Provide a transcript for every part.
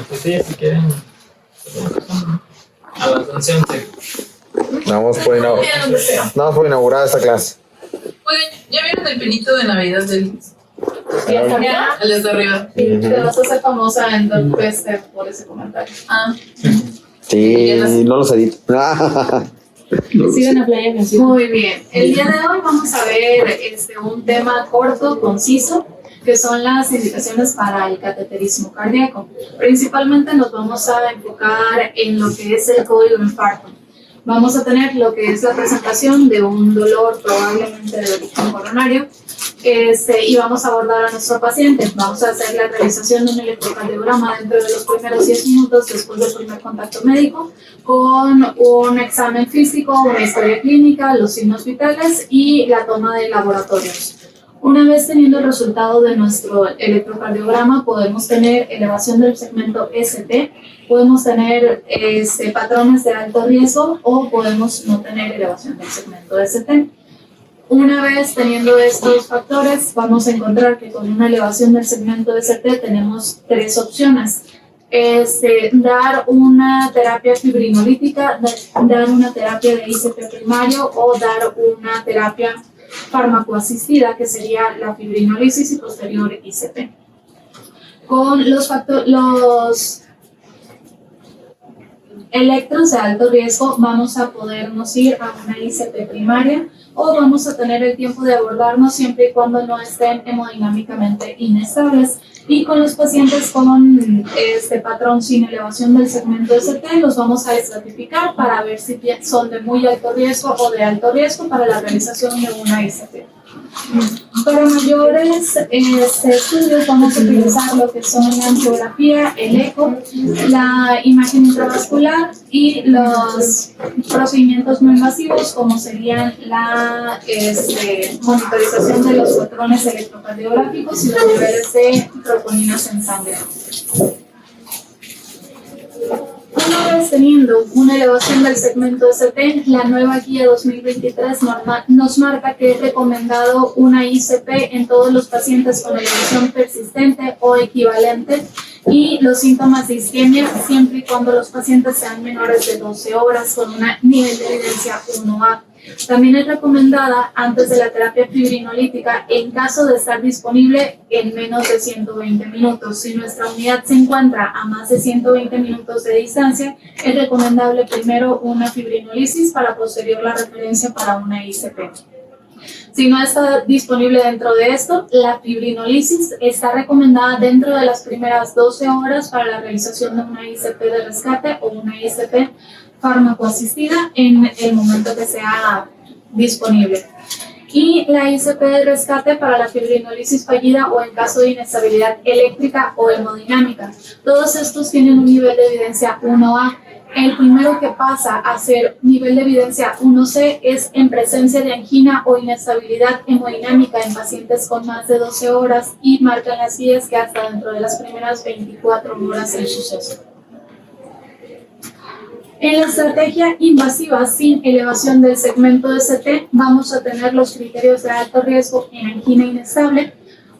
pues sí, si quieren. Avanzan 11. Vamos por inaugurar esta clase. Oigan, ¿ya vieron el pinito de Navidad del Ya. el de arriba? Te vas a hacer famosa en Dogfest por ese comentario. Ah, Sí, no los edito. Sigan a Playa Canción. Muy bien. El día de hoy vamos a ver un tema corto, conciso, que son las indicaciones para el cateterismo cardíaco. Principalmente nos vamos a enfocar en lo que es el código de infarto. Vamos a tener lo que es la presentación de un dolor probablemente de origen coronario y vamos a abordar a nuestro paciente. Vamos a hacer la realización de un electrocardiograma dentro de los primeros 10 minutos después del primer contacto médico con un examen físico, una historia clínica, los signos vitales y la toma de laboratorios. Una vez teniendo el resultado de nuestro electrocardiograma, podemos tener elevación del segmento ST, podemos tener patrones de alto riesgo o podemos no tener elevación del segmento ST. Una vez teniendo estos factores, vamos a encontrar que con una elevación del segmento ST tenemos tres opciones. Dar una terapia fibrinolítica, dar una terapia de ICP primario o dar una terapia farmacoasistida, que sería la fibrinólisis y posterior ICP. Con los electros de alto riesgo vamos a podernos ir a una ICP primaria o vamos a tener el tiempo de abordarnos siempre y cuando no estén hemodinámicamente inestables. Y con los pacientes con este patrón sin elevación del segmento ST los vamos a estratificar para ver si son de muy alto riesgo o de alto riesgo para la realización de una ICP. Para mayores estudios vamos a utilizar lo que son la angiografía, el eco, la imagen intravascular y los procedimientos no invasivos como serían la monitorización de los patrones electrocardiográficos y los niveles de troponinas en sangre. Una vez teniendo una elevación del segmento ST, la nueva guía 2023 nos marca que es recomendado una ICP en todos los pacientes con elevación persistente o equivalente y los síntomas de isquemia siempre y cuando los pacientes sean menores de 12 horas con un nivel de evidencia 1A. También es recomendada antes de la terapia fibrinolítica en caso de estar disponible en menos de 120 minutos. Si nuestra unidad se encuentra a más de 120 minutos de distancia, es recomendable primero una fibrinólisis para posterior la referencia para una ICP. Si no está disponible dentro de esto, la fibrinólisis está recomendada dentro de las primeras 12 horas para la realización de una ICP de rescate o una ICP farmacoasistida en el momento que sea disponible. Y la ICP de rescate para la fibrinólisis fallida o en caso de inestabilidad eléctrica o hemodinámica. Todos estos tienen un nivel de evidencia 1A. El primero que pasa a ser nivel de evidencia 1C es en presencia de angina o inestabilidad hemodinámica en pacientes con más de 12 horas y marcan las guías que hasta dentro de las primeras 24 horas del suceso. En la estrategia invasiva sin elevación del segmento ST vamos a tener los criterios de alto riesgo en angina inestable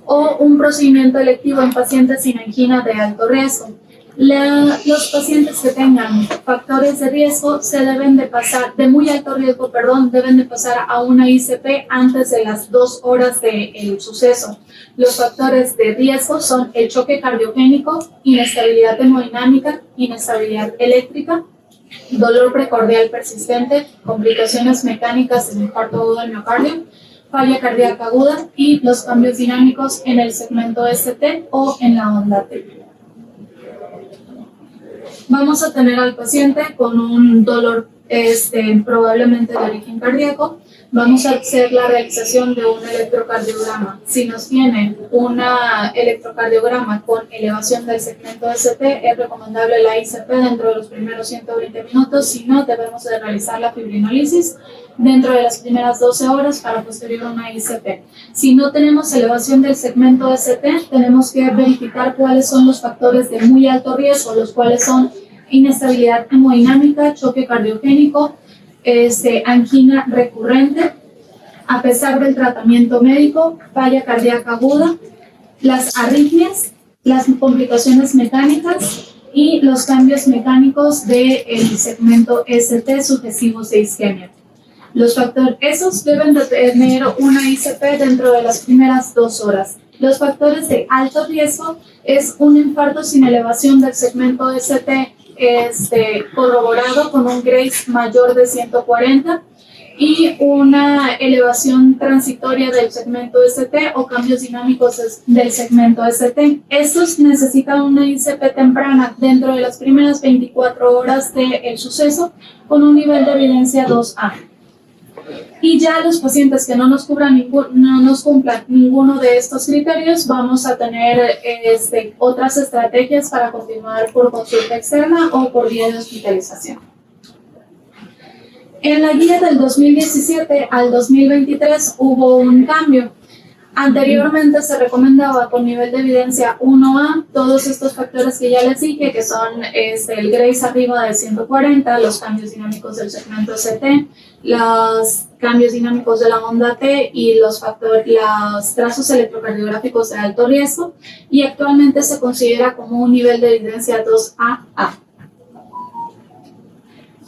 o un procedimiento electivo en pacientes sin angina de alto riesgo. Los pacientes que tengan factores de riesgo de muy alto riesgo, deben de pasar a una ICP antes de las 2 horas del suceso. Los factores de riesgo son el choque cardiogénico, inestabilidad hemodinámica, inestabilidad eléctrica, dolor precordial persistente, complicaciones mecánicas del infarto agudo del miocardio, falla cardíaca aguda y los cambios dinámicos en el segmento ST o en la onda T. Vamos a tener al paciente con un dolor probablemente de origen cardíaco. Vamos a hacer la realización de un electrocardiograma. Si nos tienen un electrocardiograma con elevación del segmento ST, es recomendable la ICP dentro de los primeros 120 minutos. Si no, debemos de realizar la fibrinólisis dentro de las primeras 12 horas para posterior una ICP. Si no tenemos elevación del segmento ST, tenemos que verificar cuáles son los factores de muy alto riesgo, los cuales son inestabilidad hemodinámica, choque cardiogénico, angina recurrente, a pesar del tratamiento médico, falla cardíaca aguda, las arritmias, las complicaciones mecánicas y los cambios mecánicos del segmento ST sugestivos de isquemia. Los factores, esos deben de tener una ICP dentro de las primeras 2 horas. Los factores de alto riesgo es un infarto sin elevación del segmento ST corroborado con un Grace mayor de 140 y una elevación transitoria del segmento ST o cambios dinámicos del segmento ST. Estos necesitan una ICP temprana dentro de las primeras 24 horas del suceso con un nivel de evidencia 2A. Y ya los pacientes que no nos cumplan ninguno de estos criterios, vamos a tener otras estrategias para continuar por consulta externa o por vía de hospitalización. En la guía del 2017 al 2023 hubo un cambio. Anteriormente se recomendaba con nivel de evidencia 1A todos estos factores que ya les dije, que son el Grace arriba de 140, los cambios dinámicos del segmento ST, los cambios dinámicos de la onda T y los trazos electrocardiográficos de alto riesgo, y actualmente se considera como un nivel de evidencia 2AA.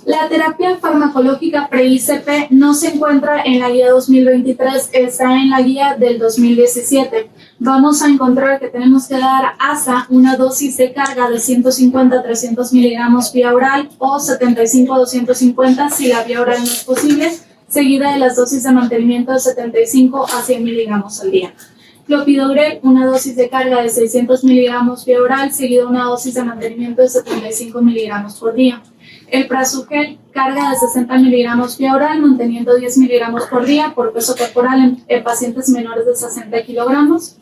La terapia farmacológica pre-ICP no se encuentra en la guía 2023, está en la guía del 2017. Vamos a encontrar que tenemos que dar hasta una dosis de carga de 150 a 300 miligramos vía oral o 75 a 250 si la vía oral no es posible, seguida de las dosis de mantenimiento de 75 a 100 miligramos al día. Clopidogrel, una dosis de carga de 600 miligramos vía oral, seguida de una dosis de mantenimiento de 75 miligramos por día. El Prasugel, carga de 60 miligramos vía oral, manteniendo 10 miligramos por día por peso corporal en pacientes menores de 60 kilogramos.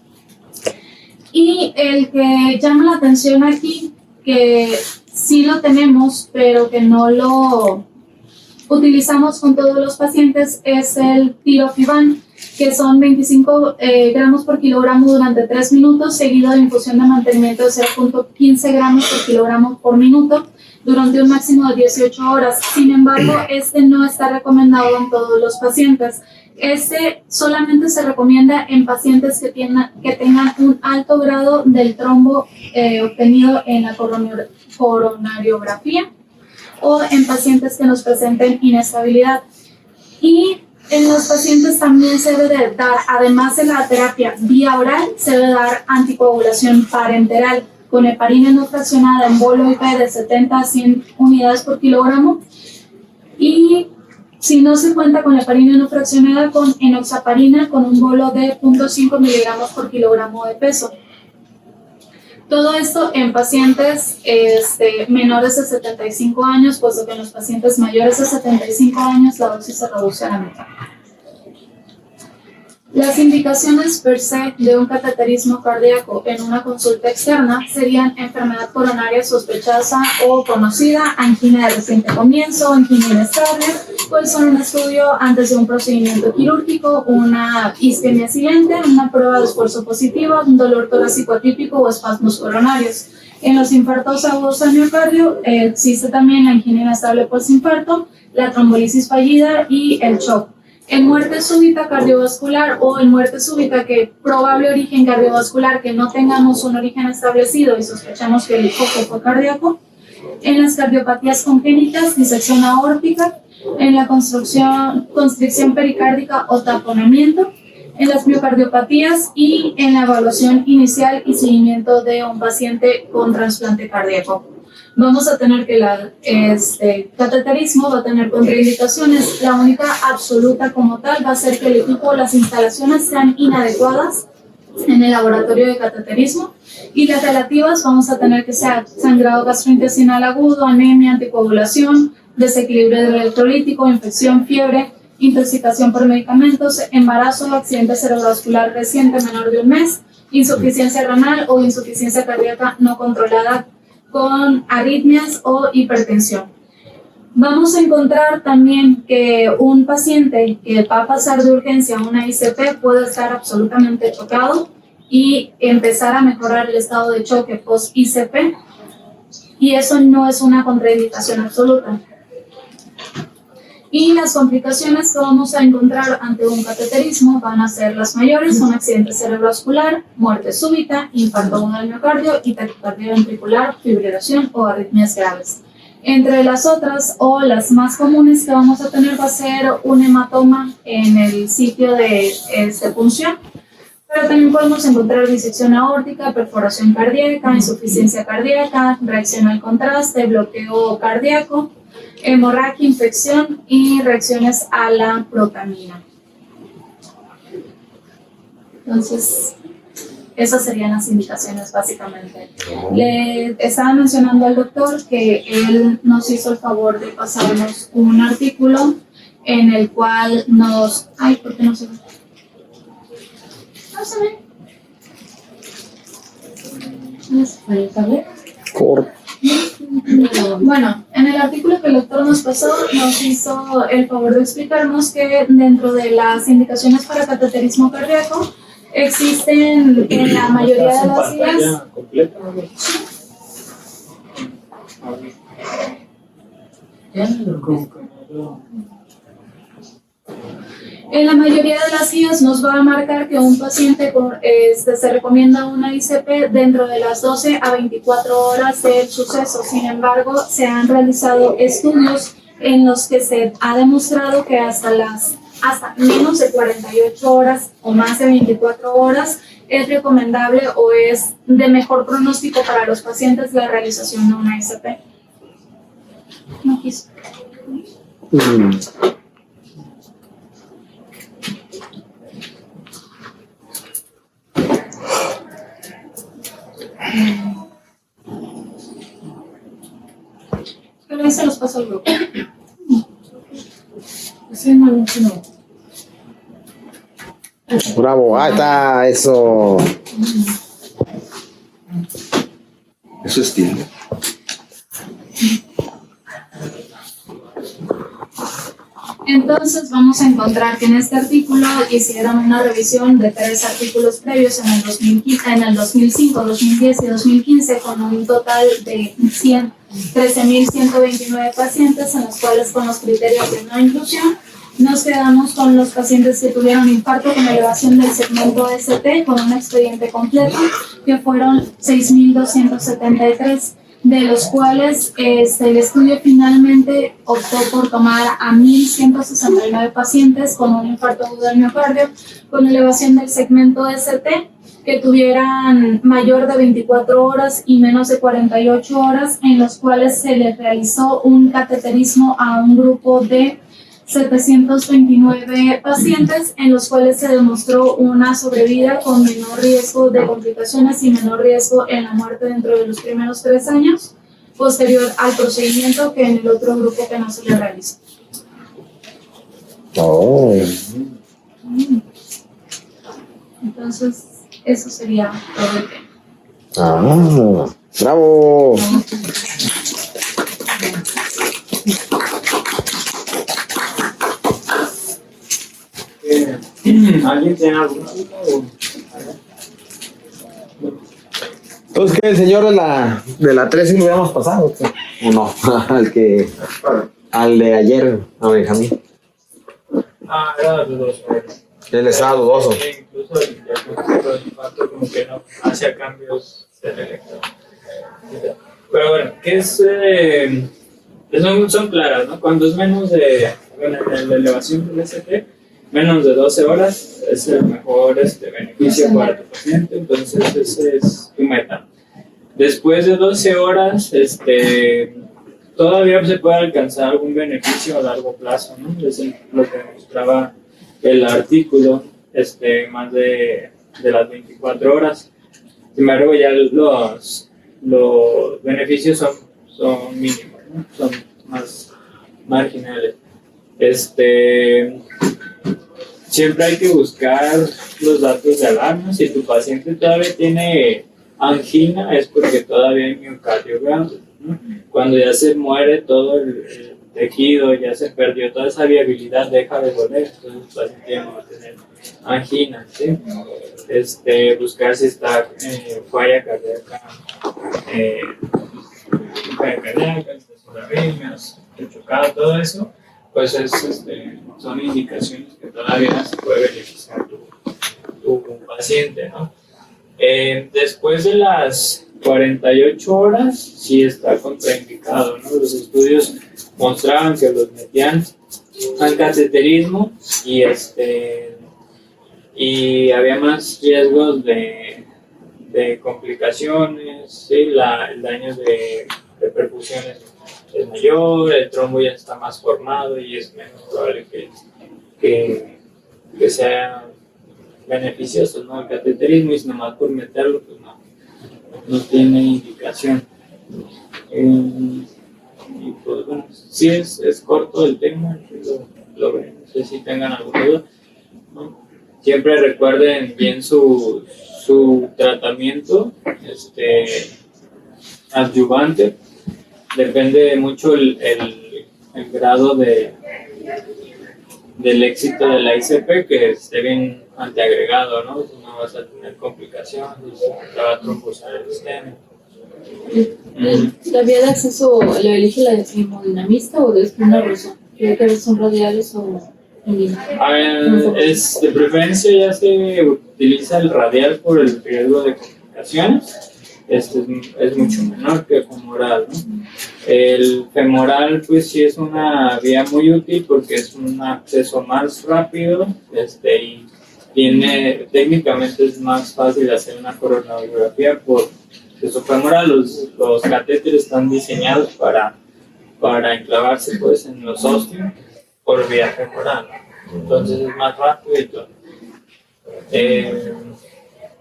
Y el que llama la atención aquí, que sí lo tenemos, pero que no lo utilizamos con todos los pacientes, es el Tirofiban, que son 25 gramos por kilogramo durante 3 minutos, seguido de infusión de mantenimiento de 0.15 gramos por kilogramo por minuto, durante un máximo de 18 horas. Sin embargo, no está recomendado en todos los pacientes. Solamente se recomienda en pacientes que tengan un alto grado del trombo obtenido en la coronariografía o en pacientes que nos presenten inestabilidad. Y en los pacientes también se debe de dar, además de la terapia vía oral, se debe dar anticoagulación parenteral con heparina no fraccionada en bolo IP de 70 a 100 unidades por kilogramo, y si no se cuenta con heparina no fraccionada, con enoxaparina con un bolo de 0.5 miligramos por kilogramo de peso. Todo esto en pacientes menores de 75 años, puesto que en los pacientes mayores de 75 años la dosis se reduce a la mitad. Las indicaciones per se de un cateterismo cardíaco en una consulta externa serían enfermedad coronaria sospechosa o conocida, angina de reciente comienzo, angina inestable, puede ser un estudio antes de un procedimiento quirúrgico, una isquemia silente, una prueba de esfuerzo positiva, un dolor torácico atípico o espasmos coronarios. En los infartos agudos al miocardio existe también la angina inestable postinfarto, la trombolisis fallida y el shock. En muerte súbita cardiovascular o en muerte súbita que probable origen cardiovascular que no tengamos un origen establecido y sospechamos que el foco fue cardíaco. En las cardiopatías congénitas, disección aórtica. En la constricción pericárdica o taponamiento. En las miocardiopatías y en la evaluación inicial y seguimiento de un paciente con trasplante cardíaco. Vamos a tener que el cateterismo va a tener contraindicaciones. La única absoluta como tal va a ser que el equipo o las instalaciones sean inadecuadas en el laboratorio de cateterismo, y las relativas vamos a tener que ser sangrado gastrointestinal agudo, anemia, anticoagulación, desequilibrio electrolítico, infección, fiebre, intoxicación por medicamentos, embarazo, accidente cerebrovascular reciente menor de un mes, insuficiencia renal o insuficiencia cardíaca no controlada con arritmias o hipertensión. Vamos a encontrar también que un paciente que va a pasar de urgencia a una ICP puede estar absolutamente chocado y empezar a mejorar el estado de choque post-ICP, y eso no es una contraindicación absoluta. Y las complicaciones que vamos a encontrar ante un cateterismo van a ser las mayores: un accidente cerebrovascular, muerte súbita, infarto agudo del miocardio y taquicardia ventricular, fibrilación o arritmias graves. Entre las otras, o las más comunes que vamos a tener, va a ser un hematoma en el sitio de punción, pero también podemos encontrar disección aórtica, perforación cardíaca, insuficiencia cardíaca, reacción al contraste, bloqueo cardíaco, hemorragia, infección y reacciones a la protamina. Entonces, esas serían las indicaciones básicamente. Le estaba mencionando al doctor que él nos hizo el favor de pasarnos un artículo en el cual nos... Ay, ¿por qué no se ve? No se ve. ¿No se ve el tablero? Bueno, en el artículo que el doctor nos pasó, nos hizo el favor de explicarnos que dentro de las indicaciones para cateterismo cardíaco existen en la mayoría de las guías. En la mayoría de las guías nos va a marcar que un paciente se recomienda una ICP dentro de las 12 a 24 horas del suceso. Sin embargo, se han realizado estudios en los que se ha demostrado que hasta menos de 48 horas o más de 24 horas es recomendable o es de mejor pronóstico para los pacientes la realización de una ICP. No quiso. Pero ahí se los paso al grupo. Bravo, ahí está, eso. Eso es tiempo. Entonces vamos a encontrar que en este artículo hicieron una revisión de 3 artículos previos en el 2005, 2010 y 2015 con un total de 13.129 pacientes, en los cuales, con los criterios de no inclusión, nos quedamos con los pacientes que tuvieron infarto con elevación del segmento ST con un expediente completo, que fueron 6.273. De los cuales el estudio finalmente optó por tomar a 1.169 pacientes con un infarto agudo del miocardio con elevación del segmento ST que tuvieran mayor de 24 horas y menos de 48 horas, en los cuales se les realizó un cateterismo a un grupo de 729 pacientes, en los cuales se demostró una sobrevida con menor riesgo de complicaciones y menor riesgo en la muerte dentro de los primeros 3 años, posterior al procedimiento, que en el otro grupo que no se le realizó. Oh. Entonces, eso sería todo el tema. Ah, bravo. ¿Alguien tiene alguna duda? Entonces, ¿qué? El señor de la 3 sí lo habíamos pasado, ¿qué? ¿O no? Al de ayer, a Benjamín. Era dudoso. Él estaba dudoso. Incluso el diagnóstico de infarto como que no hacía cambios del electro. Pero bueno, ¿qué es? Son claras, ¿no? Cuando es menos de, bueno, la elevación del ST, menos de 12 horas es el mejor beneficio para tu paciente, entonces ese es tu meta. Después de 12 horas, todavía se puede alcanzar algún beneficio a largo plazo, ¿no? Es lo que mostraba el artículo, más de las 24 horas. Sin embargo, ya los beneficios son mínimos, ¿no? Son más marginales. Siempre hay que buscar los datos de alarma. Si tu paciente todavía tiene angina, es porque todavía hay miocardiograma, ¿no? Cuando ya se muere todo el tejido, ya se perdió toda esa viabilidad, deja de doler, entonces el paciente ya no va a tener angina, ¿sí? Buscar si está falla cardíaca, arritmias, chocado, todo eso, pues son indicaciones que todavía se puede beneficiar tu paciente, ¿no? Después de las 48 horas sí está contraindicado, ¿no? Los estudios mostraban que los metían al cateterismo y había más riesgos de complicaciones, ¿sí? El daño de perfusiones es mayor, el trombo ya está más formado y es menos probable que sea beneficioso, ¿no? El cateterismo, y si nomás por meterlo, pues no tiene indicación. Y pues bueno, sí es corto el tema, lo ven, no sé si tengan alguna duda, ¿no? Siempre recuerden bien su tratamiento adyuvante. Depende mucho el grado del éxito de la ICP, que esté bien antiagregado, ¿no? Si no vas a tener complicaciones, te va a trombosar el esteno. ¿La vía de acceso la elige la hemodinamista o es por una razón? Creo que son radiales o A ver, de preferencia ya se utiliza el radial por el riesgo de complicaciones. Es mucho menor que el femoral, ¿no? El femoral, pues sí es una vía muy útil porque es un acceso más rápido, y técnicamente es más fácil hacer una coronariografía por acceso femoral. Los catéteres están diseñados para enclavarse pues en los ósteos por vía femoral, ¿no? Entonces es más rápido y todo.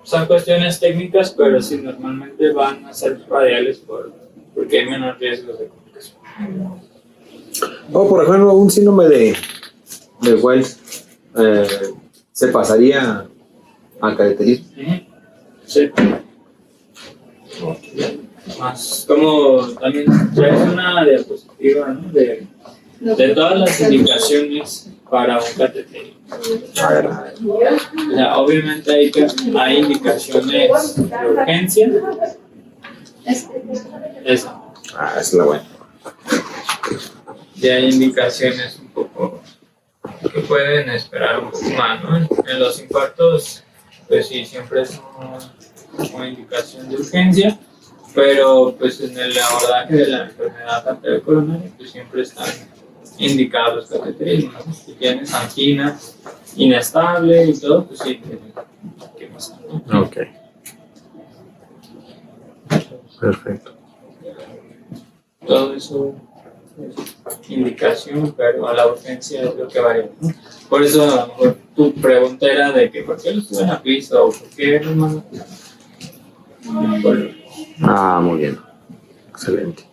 Son cuestiones técnicas, pero sí, normalmente van a ser radiales porque hay menos riesgos de complicación. O por ejemplo, un síndrome de Wells se pasaría al cateterismo. Sí. Más como también traes una diapositiva, ¿no? de todas las indicaciones para un cateterismo. A ver. O sea, obviamente hay indicaciones de urgencia. Esa. Ah, esa es la buena. Y hay indicaciones un poco que pueden esperar un poco más, ¿no? En los infartos, pues sí, siempre es una indicación de urgencia, pero pues en el abordaje de la enfermedad arterial coronaria, pues siempre están indicados los cateterismos, ¿no? Si tienes angina inestable y todo, pues sí, ¿qué pasa? Ok. Perfecto. Todo eso es indicación, pero a la urgencia es lo que varía, ¿no? Por eso a lo mejor tu pregunta era de que ¿por qué lo suben a piso? ¿O por qué no más? Ah, muy bien. Excelente.